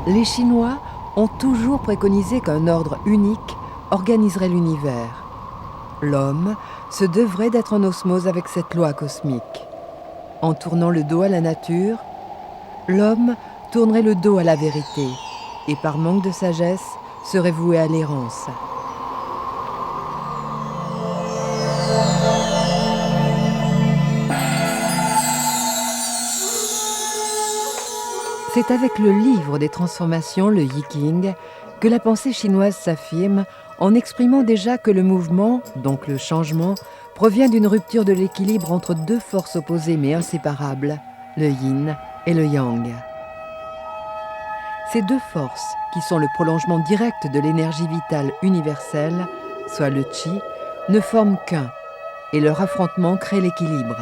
Les Chinois ont toujours préconisé qu'un ordre unique organiserait l'univers. L'homme se devrait d'être en osmose avec cette loi cosmique. En tournant le dos à la nature, l'homme tournerait le dos à la vérité et par manque de sagesse serait voué à l'errance. C'est avec le livre des transformations, le Yi King, que la pensée chinoise s'affirme en exprimant déjà que le mouvement, donc le changement, provient d'une rupture de l'équilibre entre deux forces opposées mais inséparables, le yin et le yang. Ces deux forces, qui sont le prolongement direct de l'énergie vitale universelle, soit le qi, ne forment qu'un, et leur affrontement crée l'équilibre.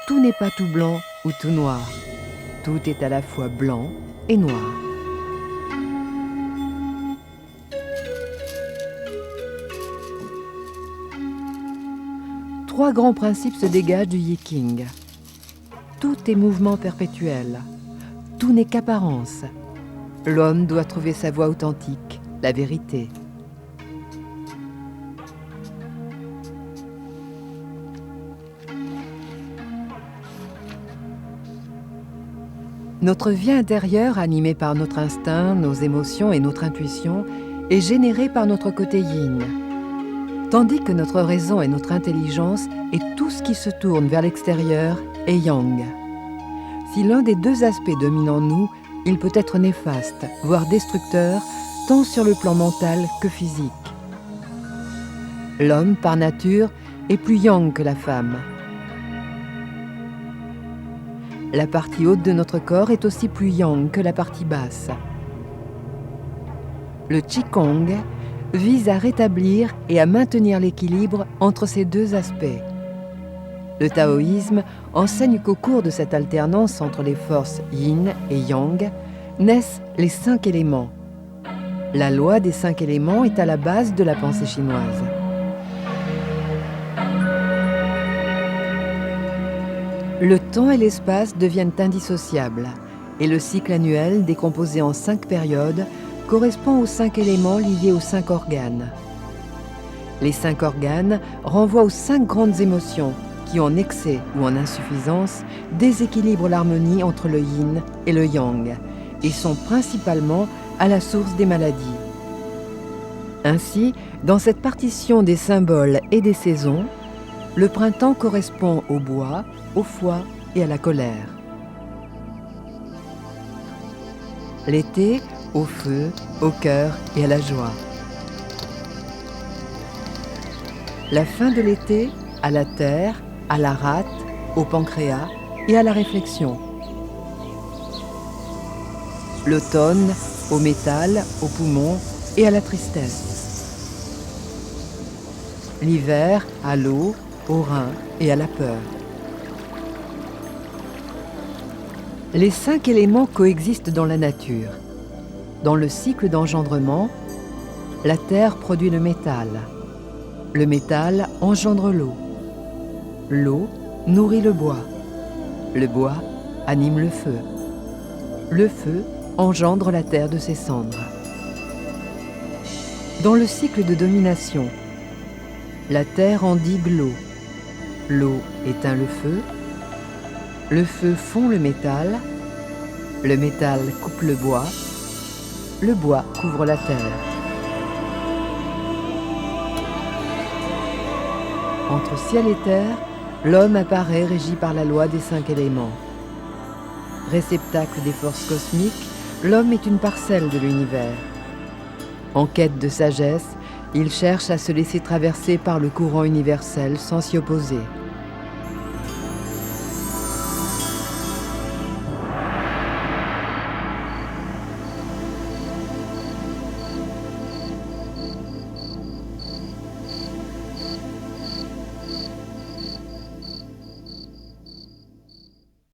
Tout n'est pas tout blanc ou tout noir. Tout est à la fois blanc et noir. Trois grands principes se dégagent du Yi King. Tout est mouvement perpétuel. Tout n'est qu'apparence. L'homme doit trouver sa voie authentique, la vérité. Notre vie intérieure, animée par notre instinct, nos émotions et notre intuition, est générée par notre côté yin, tandis que notre raison et notre intelligence et tout ce qui se tourne vers l'extérieur est yang. Si l'un des deux aspects domine en nous, il peut être néfaste, voire destructeur, tant sur le plan mental que physique. L'homme, par nature, est plus yang que la femme. La partie haute de notre corps est aussi plus yang que la partie basse. Le Qigong vise à rétablir et à maintenir l'équilibre entre ces deux aspects. Le taoïsme enseigne qu'au cours de cette alternance entre les forces yin et yang naissent les 5 éléments. La loi des 5 éléments est à la base de la pensée chinoise. Le temps et l'espace deviennent indissociables et le cycle annuel, décomposé en 5 périodes, correspond aux 5 éléments liés aux 5 organes. Les 5 organes renvoient aux 5 grandes émotions qui, en excès ou en insuffisance, déséquilibrent l'harmonie entre le yin et le yang et sont principalement à la source des maladies. Ainsi, dans cette partition des symboles et des saisons, le printemps correspond au bois, au foie et à la colère. L'été, au feu, au cœur et à la joie. La fin de l'été, à la terre, à la rate, au pancréas et à la réflexion. L'automne, au métal, aux poumons et à la tristesse. L'hiver, à l'eau, aux reins et à la peur. Les 5 éléments coexistent dans la nature. Dans le cycle d'engendrement, la terre produit le métal. Le métal engendre l'eau. L'eau nourrit le bois. Le bois anime le feu. Le feu engendre la terre de ses cendres. Dans le cycle de domination, la terre endigue l'eau. L'eau éteint le feu fond le métal coupe le bois couvre la terre. Entre ciel et terre, l'homme apparaît régi par la loi des 5 éléments. Réceptacle des forces cosmiques, l'homme est une parcelle de l'univers. En quête de sagesse, il cherche à se laisser traverser par le courant universel sans s'y opposer.